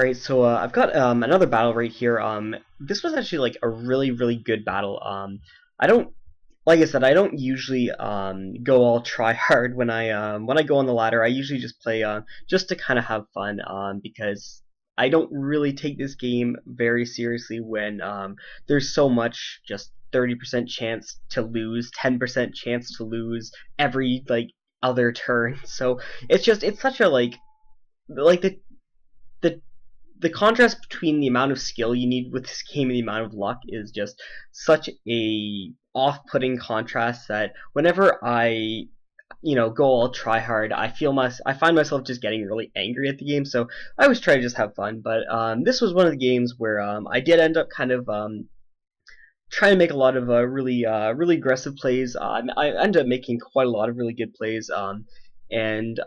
Alright, so I've got another battle right here. This was actually like a really good battle. I don't, like I said, I don't usually go all try hard when I go on the ladder. I usually just play just to kind of have fun because I don't really take this game very seriously when there's so much just 30% chance to lose, 10% chance to lose every like other turn. So it's such a like the the contrast between the amount of skill you need with this game and the amount of luck is just such a off-putting contrast that whenever I go all try hard, I find myself just getting really angry at the game. So I always try to just have fun. But this was one of the games where I did end up kind of trying to make a lot of really aggressive plays. I ended up making quite a lot of really good plays. And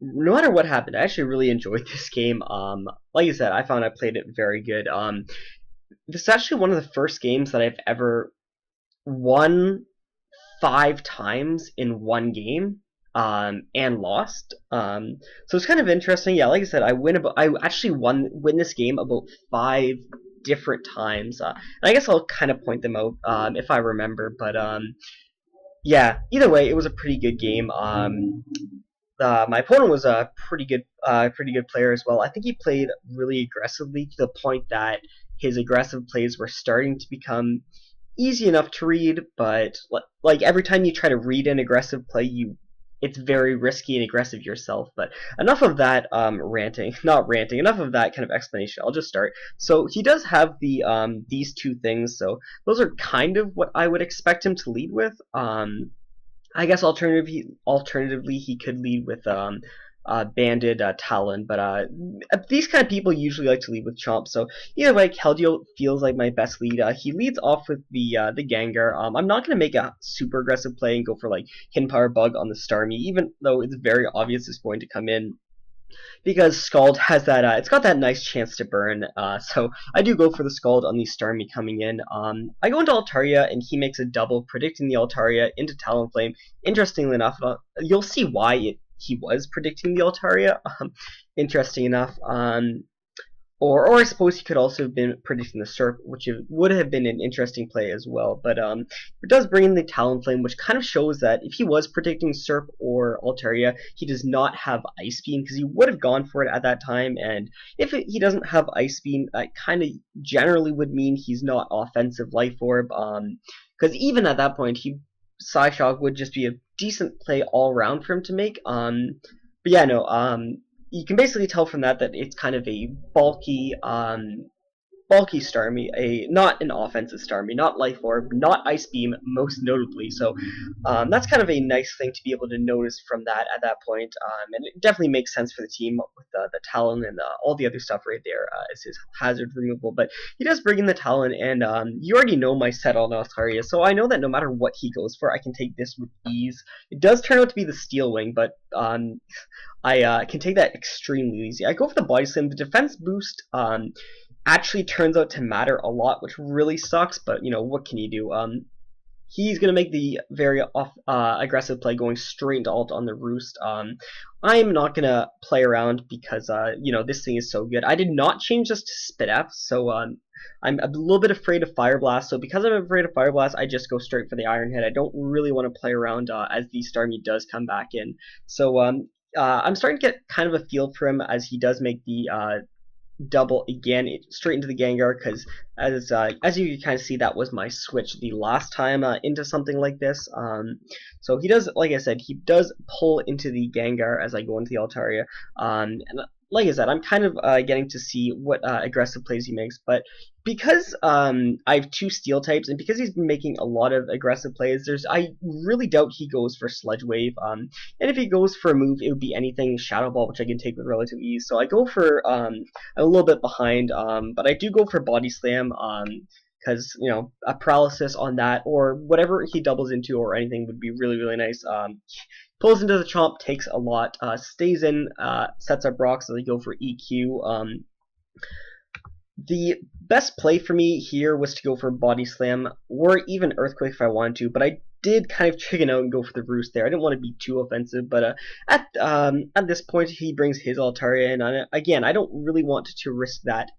no matter what happened, I actually really enjoyed this game. Like I said, I found I played it very good. This is actually one of the first games that I've ever won 5 times in one game. And lost. So it's kind of interesting. Yeah, like I said, I actually win this game about 5 different times. And I guess I'll kind of point them out if I remember. But yeah, either way, it was a pretty good game. My opponent was a pretty good player as well. I think he played really aggressively to the point that his aggressive plays were starting to become easy enough to read, but like every time you try to read an aggressive play, it's very risky and aggressive yourself. But enough of that not ranting. Enough of that kind of explanation. I'll just start. So he does have these two things. So those are kind of what I would expect him to lead with. I guess alternatively he could lead with banded Talon, but these kind of people usually like to lead with Chomp. So either way, Keldeo feels like my best lead. He leads off with the Gengar. I'm not gonna make a super aggressive play and go for like Hidden Power Bug on the Starmie, even though it's very obvious it's going to come in, because Scald has that, it's got that nice chance to burn, so I do go for the Scald on the Starmie coming in. I go into Altaria, and he makes a double, predicting the Altaria into Talonflame. Interestingly enough, you'll see why he was predicting the Altaria, interesting enough. Or I suppose he could also have been predicting the Surf, which would have been an interesting play as well. But it does bring in the Talonflame, which kind of shows that if he was predicting Surf or Altaria, he does not have Ice Beam, because he would have gone for it at that time. And if he doesn't have Ice Beam, that kind of generally would mean he's not offensive Life Orb. Because even at that point, Psyshock would just be a decent play all around for him to make. But yeah, no. You can basically tell from that it's kind of a bulky Starmie, not an offensive Starmie, not Life Orb, not Ice Beam, most notably. So that's kind of a nice thing to be able to notice from that at that point, and it definitely makes sense for the team with the Talon and all the other stuff right there as his hazard removal. But he does bring in the Talon, and you already know my set on Altaria, so I know that no matter what he goes for, I can take this with ease. It does turn out to be the Steel Wing, but I can take that extremely easy. I go for the Body Slam. The defense boost actually turns out to matter a lot, which really sucks, but what can you do? He's going to make the very aggressive play going straight into ult on the Roost. I'm not going to play around because, this thing is so good. I did not change this to Spit F, so I'm a little bit afraid of Fire Blast. So because I'm afraid of Fire Blast, I just go straight for the Iron Head. I don't really want to play around as the Starmie does come back in. So I'm starting to get kind of a feel for him as he does make the double again straight into the Gengar, because as you can kind of see, that was my switch the last time into something like this. So he does, like I said, he does pull into the Gengar as I go into the Altaria, and like I said, I'm kind of getting to see what aggressive plays he makes, but because I have 2 steel types, and because he's been making a lot of aggressive plays, I really doubt he goes for Sludge Wave, and if he goes for a move, it would be anything Shadow Ball, which I can take with relative ease. So I go for, I'm a little bit behind, but I do go for Body Slam, because, a paralysis on that, or whatever he doubles into or anything would be really nice. Pulls into the Chomp, takes a lot, stays in, sets up rocks, so they go for EQ. The best play for me here was to go for Body Slam, or even Earthquake if I wanted to, but I did kind of chicken out and go for the roost there. I didn't want to be too offensive, but at this point he brings his Altaria in. And again, I don't really want to risk that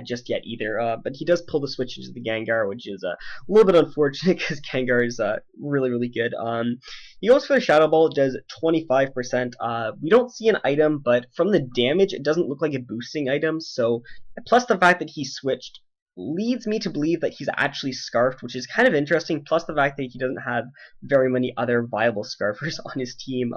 just yet either. But he does pull the switch into the Gengar, which is a little bit unfortunate because Gengar is really, really good. He goes for the Shadow Ball. It does 25%. We don't see an item, but from the damage, it doesn't look like a boosting item. So, plus the fact that he switched leads me to believe that he's actually Scarfed, which is kind of interesting, plus the fact that he doesn't have very many other viable Scarfers on his team.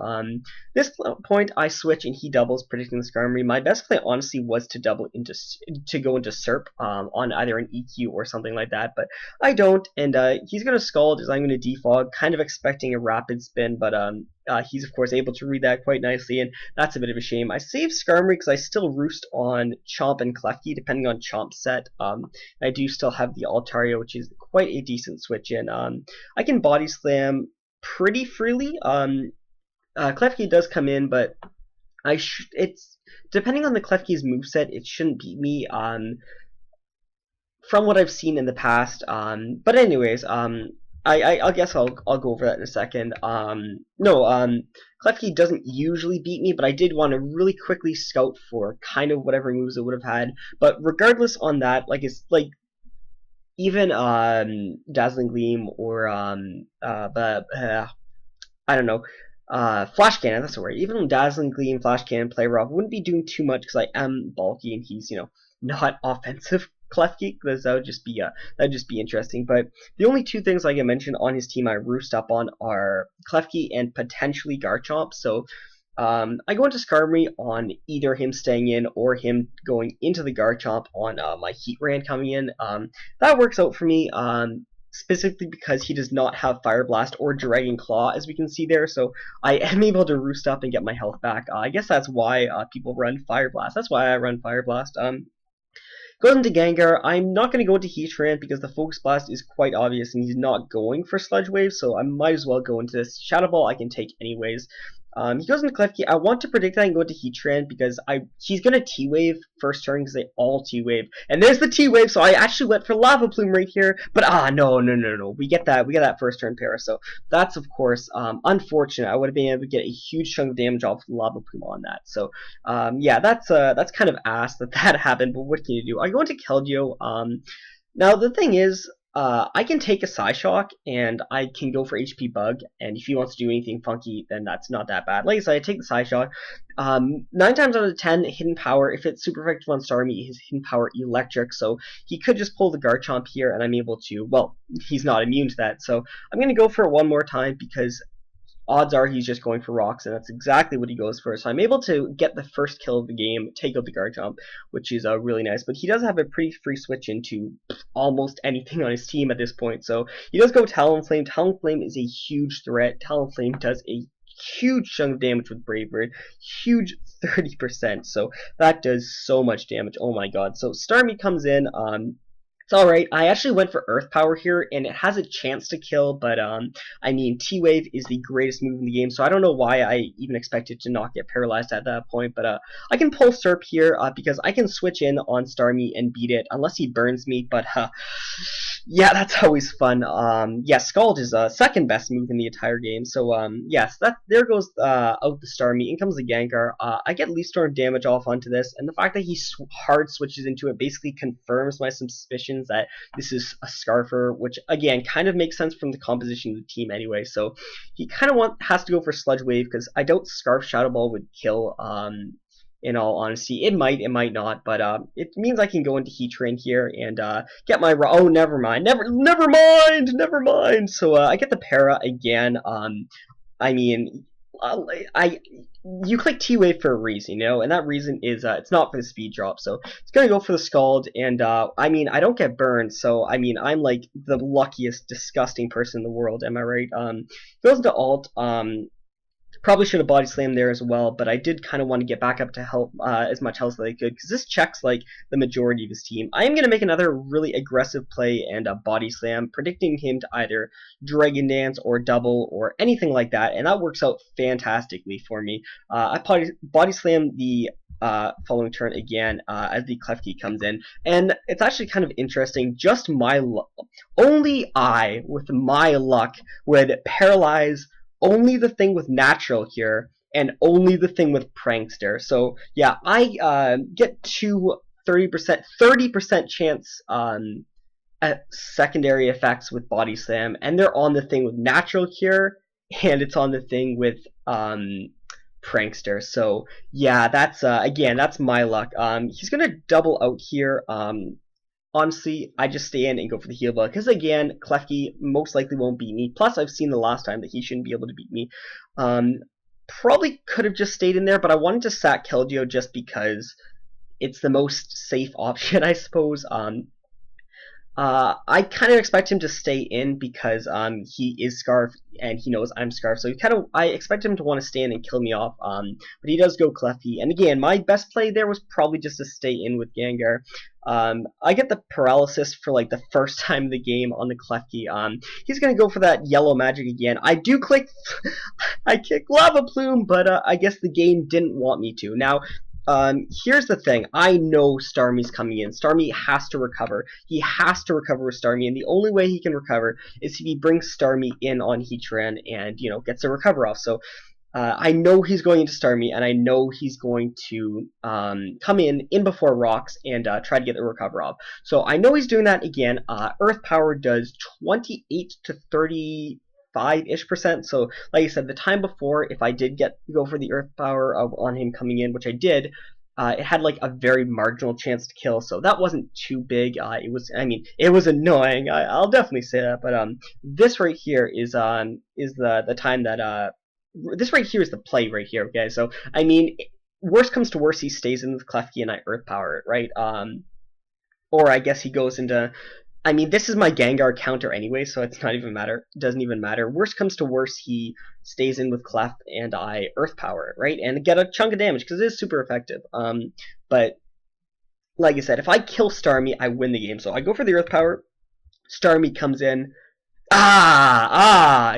This point, I switch and he doubles, predicting the Skarmory. My best play, honestly, was to go into Serp on either an EQ or something like that, but I don't, and he's going to Scald as I'm going to Defog, kind of expecting a Rapid Spin, but he's, of course, able to read that quite nicely, and that's a bit of a shame. I saved Skarmory because I still roost on Chomp and Klefki, depending on Chomp's set. I do still have the Altaria, which is quite a decent switch in. I can Body Slam pretty freely. Klefki does come in, but it's depending on the Klefki's moveset, it shouldn't beat me. From what I've seen in the past. But anyways, I guess I'll go over that in a second. Klefki doesn't usually beat me, but I did want to really quickly scout for kind of whatever moves it would have had. But regardless on that, even Dazzling Gleam or I don't know. Flash Cannon, that's the word. Even Dazzling Gleam, Flash Cannon, Play Rough wouldn't be doing too much because I am bulky and he's, not offensive Klefki, because that would just be interesting. But the only two things I can mention on his team I roost up on are Klefki and potentially Garchomp. So I go into Skarmory on either him staying in or him going into the Garchomp on my Heatran coming in. That works out for me. Specifically because he does not have Fire Blast or Dragon Claw, as we can see there, so I am able to roost up and get my health back. I guess that's why people run Fire Blast. That's why I run Fire Blast. Goes into Gengar. I'm not going to go into Heatran because the Focus Blast is quite obvious and he's not going for Sludge Wave, so I might as well go into this. Shadow Ball I can take anyways. He goes into Klefki. I want to predict that and go into Heatran because he's going to T-Wave first turn because they all T-Wave. And there's the T-Wave, so I actually went for Lava Plume right here. But no. We get that first turn pair. So that's, of course, unfortunate. I would have been able to get a huge chunk of damage off Lava Plume on that. So, yeah, that's kind of ass that happened, but what can you do? I go into Keldeo. Now, the thing is, I can take a Psyshock, and I can go for HP Bug, and if he wants to do anything funky, then that's not that bad. Like I said, I take the Psyshock. 9 times out of 10, Hidden Power, if it's super effective on Starmie, his Hidden Power Electric, so he could just pull the Garchomp here, and I'm able to, well, he's not immune to that, so I'm going to go for it one more time, because odds are he's just going for rocks, and that's exactly what he goes for. So I'm able to get the first kill of the game, take out the Garchomp, which is really nice. But he does have a pretty free switch into almost anything on his team at this point. So he does go Talonflame. Talonflame is a huge threat. Talonflame does a huge chunk of damage with Brave Bird, huge 30%. So that does so much damage. Oh my god. So Starmie comes in. It's alright. I actually went for Earth Power here, and it has a chance to kill, but, I mean, T-Wave is the greatest move in the game, so I don't know why I even expected to not get paralyzed at that point, but, I can pull Serp here, because I can switch in on Starmie and beat it, unless he burns me, but, yeah, that's always fun. Yeah, Scald is second best move in the entire game, so, yes, there goes, out the Starmie. In comes the Gengar. I get Leaf Storm damage off onto this, and the fact that he hard switches into it basically confirms my suspicion that this is a Scarfer, which again kind of makes sense from the composition of the team anyway. So he kind of has to go for Sludge Wave because I doubt Scarf Shadow Ball would kill. In all honesty, it might not, but it means I can go into Heatran here and get my never mind. So I get the Para again. I mean, you click T-Wave for a reason, and that reason is it's not for the speed drop, so it's gonna go for the Scald, and I mean, I don't get burned, so I mean, I'm like the luckiest, disgusting person in the world, am I right? Goes into Alt, probably should have Body Slammed there as well, but I did kind of want to get back up to help as much health as I could, because this checks like the majority of his team. I am going to make another really aggressive play and a Body Slam, predicting him to either Dragon Dance or double or anything like that, and that works out fantastically for me. I Body Slam the following turn again as the Klefki comes in. And it's actually kind of interesting, just my luck. Only I, with my luck, would paralyze only the thing with natural here, and only the thing with prankster. So yeah, I get to 30% chance at secondary effects with body slam, and they're on the thing with natural cure, and it's on the thing with prankster. So yeah, that's again, that's my luck. He's gonna double out here. Honestly, I just stay in and go for the heal ball because again, Klefki most likely won't beat me. Plus, I've seen the last time that he shouldn't be able to beat me. Probably could have just stayed in there, but I wanted to sack Keldeo just because it's the most safe option, I suppose. I kind of expect him to stay in because he is Scarf and he knows I'm Scarf, so I expect him to want to stay in and kill me off. But he does go Klefki, and again, my best play there was probably just to stay in with Gengar. I get the paralysis for like the first time in the game on the Klefki. He's gonna go for that yellow magic again. I do click, I kick Lava Plume, but I guess the game didn't want me to. Now, here's the thing. I know Starmie's coming in. Starmie has to recover. He has to recover with Starmie, and the only way he can recover is if he brings Starmie in on Heatran and, you know, gets a recover off. So, I know he's going into Starmie, and I know he's going to come in before Rocks and try to get the recover off. So I know he's doing that again. Earth Power does 28 to 35-ish%. So, like I said, the time before, if I did go for the Earth Power on him coming in, which I did, it had like a very marginal chance to kill, so that wasn't too big. It was, I mean, it was annoying. I'll definitely say that. But this right here is the time that this right here is the play right here. Okay, so I mean, worst comes to worst, he stays in with Klefki and I Earth Power it, right? Or I guess he goes into. I mean, this is my Gengar counter anyway, so it's not even matter. Doesn't even matter. Worst comes to worst, he stays in with Clef and I Earth Power it, right? And get a chunk of damage because it is super effective. But like I said, if I kill Starmie, I win the game. So I go for the Earth Power. Starmie comes in.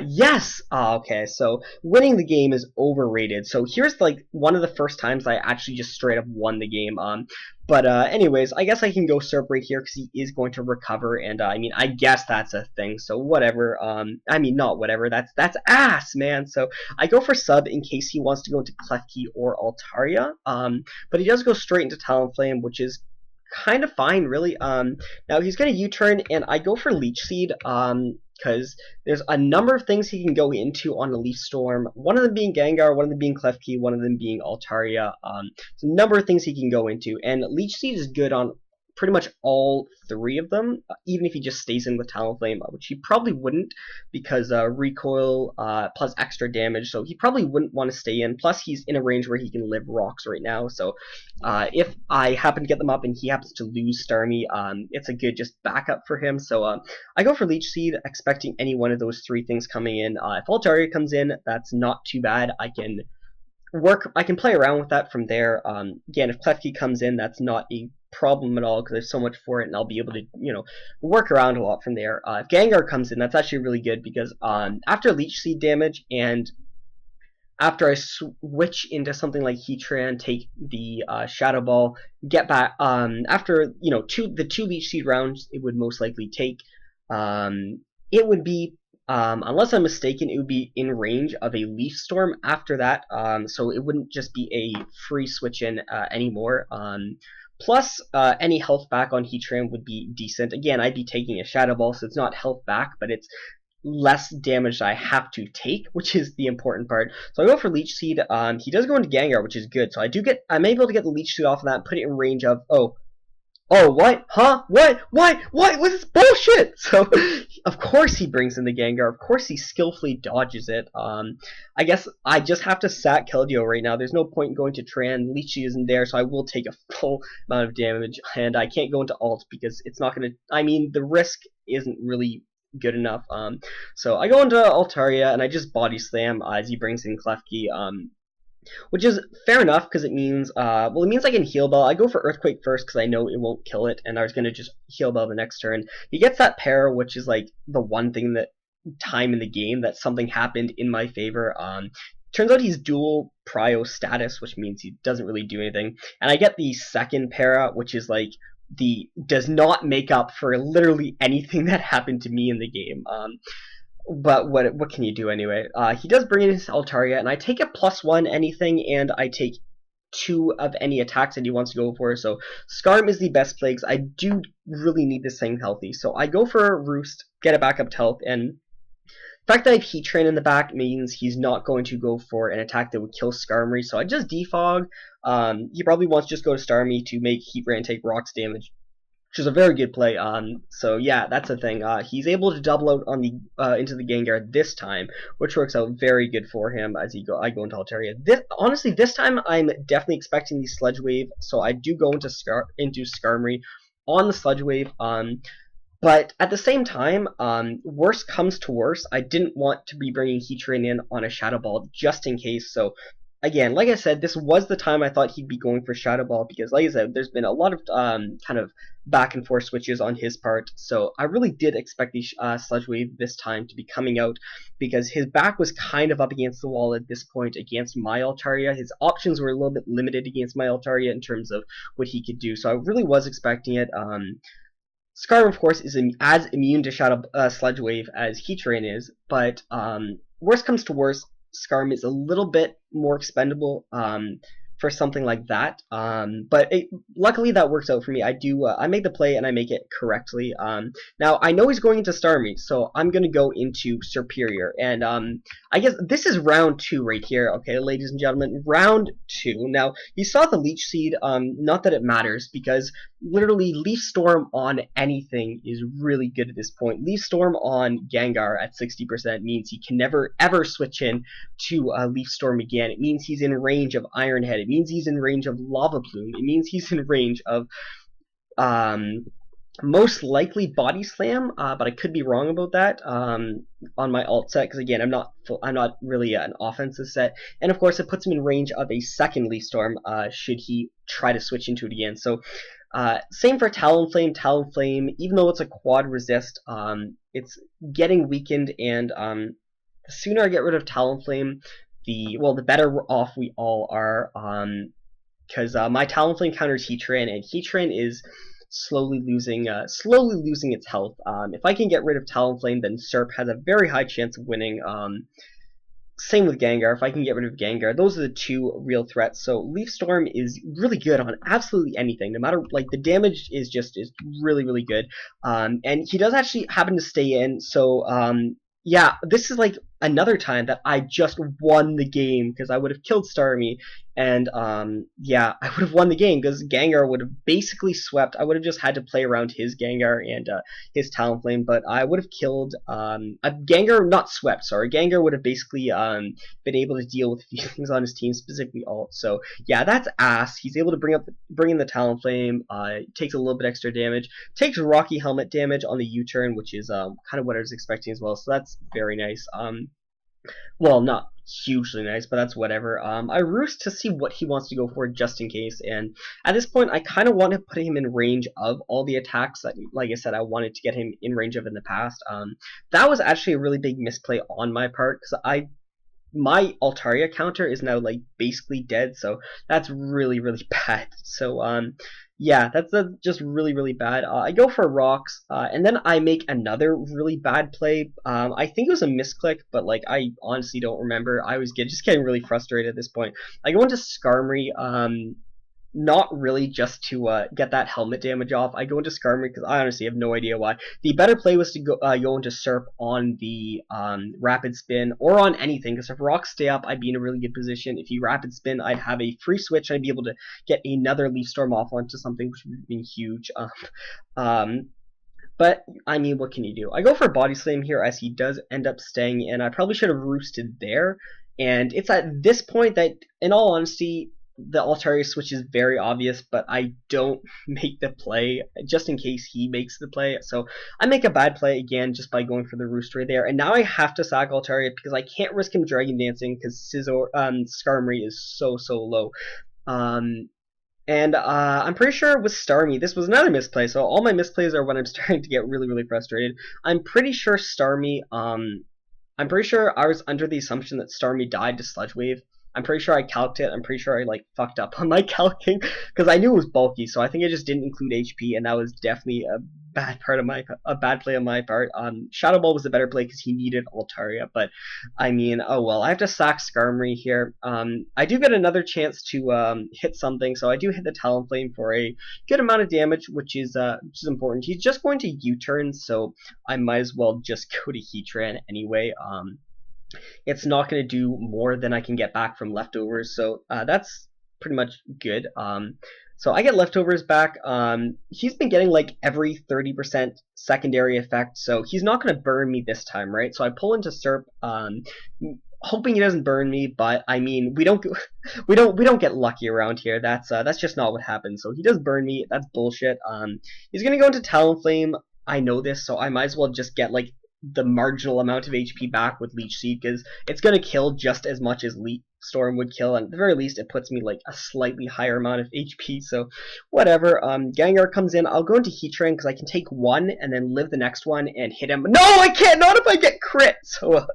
Yes! Okay, so winning the game is overrated. So here's like one of the first times I actually just straight up won the game. But anyways, I guess I can go Serp right here because he is going to recover, and I mean, I guess that's a thing. So whatever. I mean, not whatever. That's ass, man. So I go for Sub in case he wants to go into Klefki or Altaria. But he does go straight into Talonflame, which is kind of fine, really. Now he's gonna U-turn, and I go for Leech Seed. Because there's a number of things he can go into on a Leaf Storm. One of them being Gengar, one of them being Klefki, one of them being Altaria. There's a number of things he can go into, and Leech Seed is good on pretty much all three of them, even if he just stays in with Talonflame, which he probably wouldn't because recoil plus extra damage, so he probably wouldn't want to stay in. Plus, he's in a range where he can live rocks right now, so if I happen to get them up and he happens to lose Starmie, it's a good just backup for him. So I go for Leech Seed, expecting any one of those three things coming in. If Altaria comes in, that's not too bad. I can play around with that from there. Again, if Klefki comes in, that's not a problem at all because there's so much for it, and I'll be able to, you know, work around a lot from there. If Gengar comes in, that's actually really good because after Leech Seed damage and after I switch into something like Heatran, take the Shadow Ball, get back after, you know, the two Leech Seed rounds, it would most likely take. It would be. Unless I'm mistaken, it would be in range of a Leaf Storm after that, so it wouldn't just be a free switch in anymore. Plus, any health back on Heatran would be decent. Again, I'd be taking a Shadow Ball, so it's not health back, but it's less damage that I have to take, which is the important part. So I go for Leech Seed. He does go into Gengar, which is good. So I'm able to get the Leech Seed off of that and put it in range of, Oh, what? Huh? What? What? What? What's this bullshit? So, of course he brings in the Gengar. Of course he skillfully dodges it. I guess I just have to sack Keldeo right now. There's no point in going to Tran. Lychee isn't there, so I will take a full amount of damage. And I can't go into Alt because it's not going to... I mean, the risk isn't really good enough. So I go into Altaria, and I just Body Slam as he brings in Klefki. Which is fair enough because it means, it means I can Heal Bell. I go for Earthquake first because I know it won't kill it, and I was going to just Heal Bell the next turn. He gets that pair, which is like the one thing that time in the game that something happened in my favor. turns out he's dual prio status, which means he doesn't really do anything. And I get the second para, which is like the does not make up for literally anything that happened to me in the game. But what can you do anyway? He does bring in his Altaria, and I take a +1 anything, and I take 2 of any attacks that he wants to go for. So Scarm is the best play, because I do really need this thing healthy. So I go for Roost, get it back up to health, and the fact that I have Heat Train in the back means he's not going to go for an attack that would kill Skarmory, so I just defog. He probably wants to just go to Starmie to make Heat Ray and take rocks damage, which is a very good play. So yeah, that's the thing. He's able to double out on the into the Gengar this time, which works out very good for him as I go into Altaria. Honestly, this time I'm definitely expecting the Sludge Wave, so I do go into Skarmory on the Sludge Wave. But at the same time, worst comes to worst, I didn't want to be bringing Heatran in on a Shadow Ball just in case. So again, like I said, this was the time I thought he'd be going for Shadow Ball, because like I said, there's been a lot of kind of back and forth switches on his part. So I really did expect the Sludge Wave this time to be coming out, because his back was kind of up against the wall at this point against my Altaria. His options were a little bit limited against my Altaria in terms of what he could do. So I really was expecting it. Scar, of course, is as immune to Shadow Sludge Wave as Heatran is, but worst comes to worst, Skarm is a little bit more expendable for something like that. But luckily that works out for me. I make the play and I make it correctly. Now I know he's going into Starmie, so I'm gonna go into Superior, and I guess this is round 2 right here. Okay, ladies and gentlemen, round 2. Now you saw the Leech Seed. Not that it matters, because literally Leaf Storm on anything is really good at this point. Leaf Storm on Gengar at 60% means he can never ever switch in to Leaf Storm again. It means he's in range of Iron Head. It means he's in range of Lava Plume. It means he's in range of most likely Body Slam, but I could be wrong about that on my alt set, because again, I'm not really an offensive set, and of course it puts him in range of a second Leaf Storm should he try to switch into it again. So same for Talonflame. Talonflame, even though it's a quad resist, it's getting weakened, and the sooner I get rid of Talonflame, the better off we all are, because my Talonflame counters Heatran, and Heatran is slowly losing its health. If I can get rid of Talonflame, then Serp has a very high chance of winning. Same with Gengar. If I can get rid of Gengar, those are the two real threats. So Leaf Storm is really good on absolutely anything. No matter, like, the damage is really, really good. And he does actually happen to stay in. So yeah, this is like another time that I just won the game, because I would have killed Starmie, and yeah, I would have won the game because Gengar would have basically swept. I would have just had to play around his Gengar and his Talonflame, but I would have killed Gengar, not swept, sorry. Gengar would have basically been able to deal with feelings on his team, specifically Alt. So yeah, that's ass. He's able to bring in the Talonflame, takes a little bit extra damage, takes Rocky Helmet damage on the U-turn, which is kind of what I was expecting as well, so that's very nice. Well, not hugely nice, but that's whatever. I roost to see what he wants to go for just in case, and at this point I kind of want to put him in range of all the attacks that, like I said, I wanted to get him in range of in the past. That was actually a really big misplay on my part, because my Altaria counter is now like basically dead, so that's really, really bad. So yeah, that's just really, really bad. I go for rocks, and then I make another really bad play. I think it was a misclick, but like I honestly don't remember. I was just getting really frustrated at this point. I go into Skarmory, not really just to get that helmet damage off. I go into Skarmory because I honestly have no idea why. The better play was to go into Serp on the Rapid Spin, or on anything, because if rocks stay up, I'd be in a really good position. If you Rapid Spin, I'd have a free switch, and I'd be able to get another Leaf Storm off onto something, which would be huge. But, I mean, what can you do? I go for Body Slam here, as he does end up staying, and I probably should have roosted there. And it's at this point that, in all honesty, the Altaria switch is very obvious, but I don't make the play just in case he makes the play. So I make a bad play again just by going for the rooster there, and now I have to sack Altaria because I can't risk him Dragon Dancing because Skarmory is so low. And I'm pretty sure with Starmie, this was another misplay, so all my misplays are when I'm starting to get really, really frustrated. I'm pretty sure Starmie I'm pretty sure I was under the assumption that Starmie died to Sludge Wave. I'm pretty sure I calced it. I'm pretty sure I like fucked up on my calcing because I knew it was bulky, so I think I just didn't include HP, and that was definitely a bad play on my part. Shadow Ball was the better play because he needed Altaria, but I mean, oh well. I have to sack Skarmory here. I do get another chance to hit something, so I do hit the Talonflame for a good amount of damage, which is important. He's just going to U-turn, so I might as well just go to Heatran anyway. It's not going to do more than I can get back from leftovers, so that's pretty much good. So I get leftovers back. He's been getting like every 30% secondary effect, so he's not going to burn me this time, right? So I pull into Serp, hoping he doesn't burn me, but I mean we don't get lucky around here. That's just not what happens. So he does burn me. That's bullshit. He's gonna go into Talonflame. I know this, so I might as well just get like the marginal amount of HP back with Leech Seed because it's gonna kill just as much as Leech Storm would kill, and at the very least it puts me like a slightly higher amount of HP, so whatever. Gengar comes in, I'll go into Heatran because I can take one and then live the next one and hit him. No, I can't, not if I get crit, so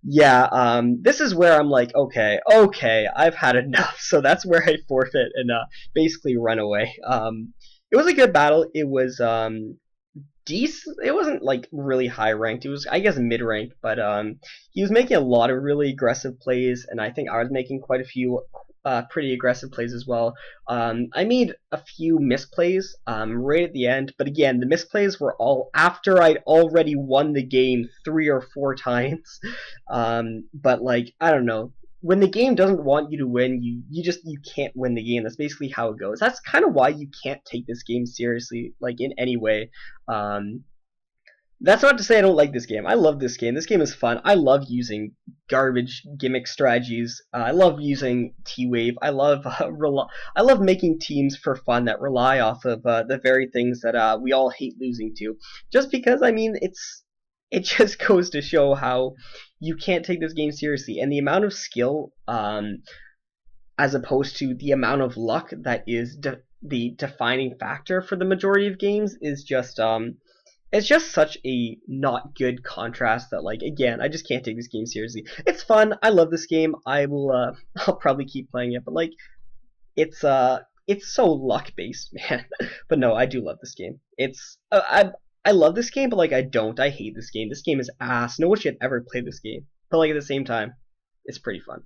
yeah, this is where I'm like, okay, I've had enough, so that's where I forfeit and basically run away. It was a good battle, it was decent. It wasn't like really high ranked. It was, I guess, mid ranked. But he was making a lot of really aggressive plays, and I think I was making quite a few pretty aggressive plays as well. I made a few misplays right at the end, but again, the misplays were all after I'd already won the game 3 or 4 times. But like, I don't know. When the game doesn't want you to win, you can't win the game. That's basically how it goes. That's kind of why you can't take this game seriously, like in any way. Um, that's not to say I don't like this game. I love this game. This game is fun. I love using garbage gimmick strategies. I love using T-Wave. I love making teams for fun that rely off of the very things that we all hate losing to. Just because, I mean, it just goes to show how you can't take this game seriously, and the amount of skill, as opposed to the amount of luck that is the defining factor for the majority of games, is just it's just such a not good contrast that, like, again, I just can't take this game seriously. It's fun. I love this game. I will I'll probably keep playing it, but like it's so luck based, man. But no, I do love this game. I love this game, but like I don't. I hate this game. This game is ass. No one should ever play this game. But like at the same time, it's pretty fun.